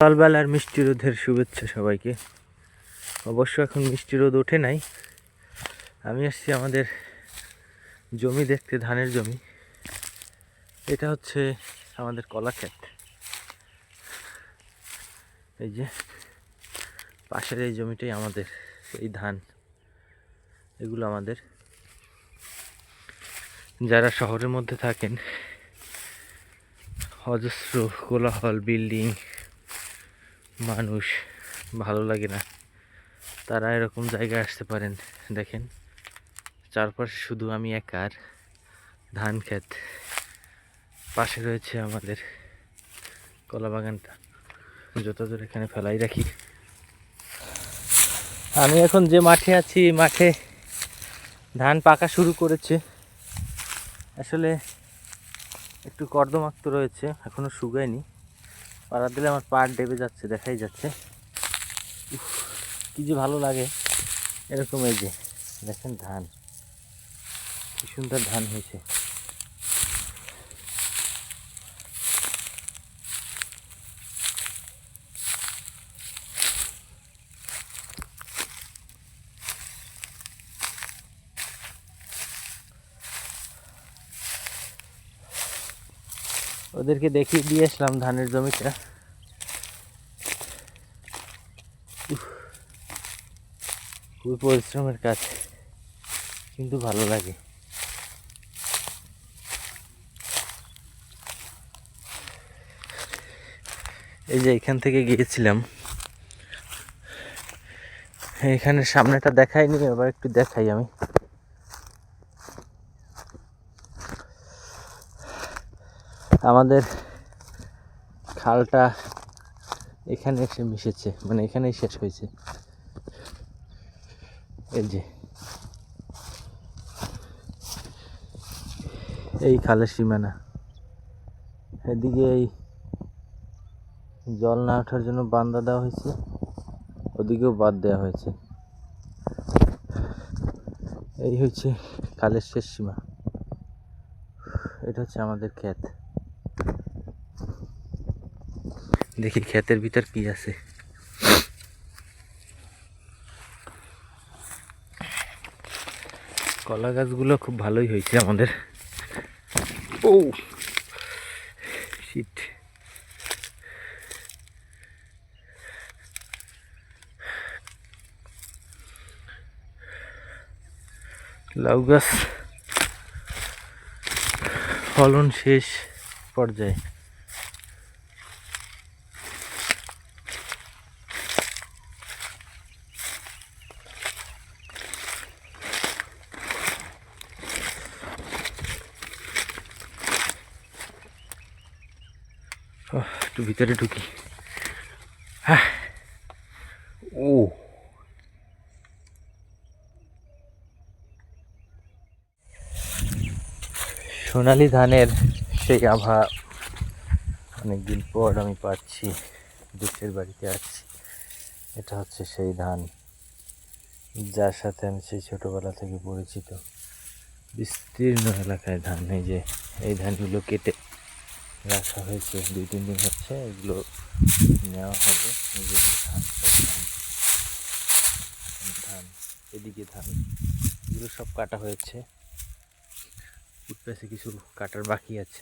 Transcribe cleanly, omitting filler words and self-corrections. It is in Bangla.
সকালবেলার মিষ্টি রোদের শুভেচ্ছা সবাইকে। অবশ্য এখন মিষ্টি রোদ ওঠে নাই। আমি আসছি আমাদের জমি দেখতে, ধানের জমি। এটা হচ্ছে আমাদের কলা ক্ষেত। এই যে পাশের এই জমিটাই আমাদের, এই ধান এগুলো আমাদের। যারা শহরের মধ্যে থাকেন, অজস্র কোলাহল, বিল্ডিং, মানুষ, ভালো লাগে না, তারা এরকম জায়গায় আসতে পারেন। দেখেন চারপাশে শুধু আমি একার, ধান ক্ষেত, পাশে রয়েছে আমাদের কলা বাগানটা। যতদূর এখানে ফেলাই রাখি। আমি এখন যে মাঠে আছি, মাঠে ধান পাকা শুরু করেছে। আসলে একটু কর্দমাক্ত রয়েছে, এখনো শুকায়নি। পাড়া দিলে আমার পা ডেবে যাচ্ছে, দেখাই যাচ্ছে। কি যে ভালো লাগে এরকম। এই যে দেখেন ধান, কি সুন্দর ধান হয়েছে। ওদেরকে দেখিয়ে দিয়ে আসলাম ধানের জমিটা। খুবই পরিশ্রমের কাজ, কিন্তু ভালো লাগে। এই যে এখান থেকে গিয়েছিলাম, এখানে সামনেটা দেখাইনি, আবার একটু দেখাই আমি। আমাদের খালটা এখানে এসে মিশেছে, মানে এখানেই শেষ হয়েছে। এই যে এই খালের সীমানা, এদিকে এই জল না ওঠার জন্য বাঁধা দেওয়া হয়েছে, ওদিকেও বাঁধ দেওয়া হয়েছে। এই হচ্ছে খালের শেষ সীমা। এটা হচ্ছে আমাদের ক্ষেত। দেখি ক্ষেতের ভিতর কি আছে। কলা গাছগুলো খুব ভালোই হয়েছে আমাদের। ও শিট, লাউ গাছ ফলন শেষ পর্যায়ে। একটু ভিতরে ঢুকি। হ্যাঁ, ও সোনালি ধানের সেই আভা অনেকদিন পর আমি পাচ্ছি। দেশের বাড়িতে আছি। এটা হচ্ছে সেই ধান যার সাথে আমি সেই ছোটবেলা থেকে পরিচিত। বিস্তীর্ণ এলাকায় ধান। এই যে এই ধানগুলো কেটে রাখা হয়েছে, 2-3 দিন হচ্ছে, এগুলো নেওয়া হবে। এই যে ধান, ধান, এদিকে ধান, এগুলো সব কাটা হয়েছে। উঠতেছে, কিছু কাটার বাকি আছে।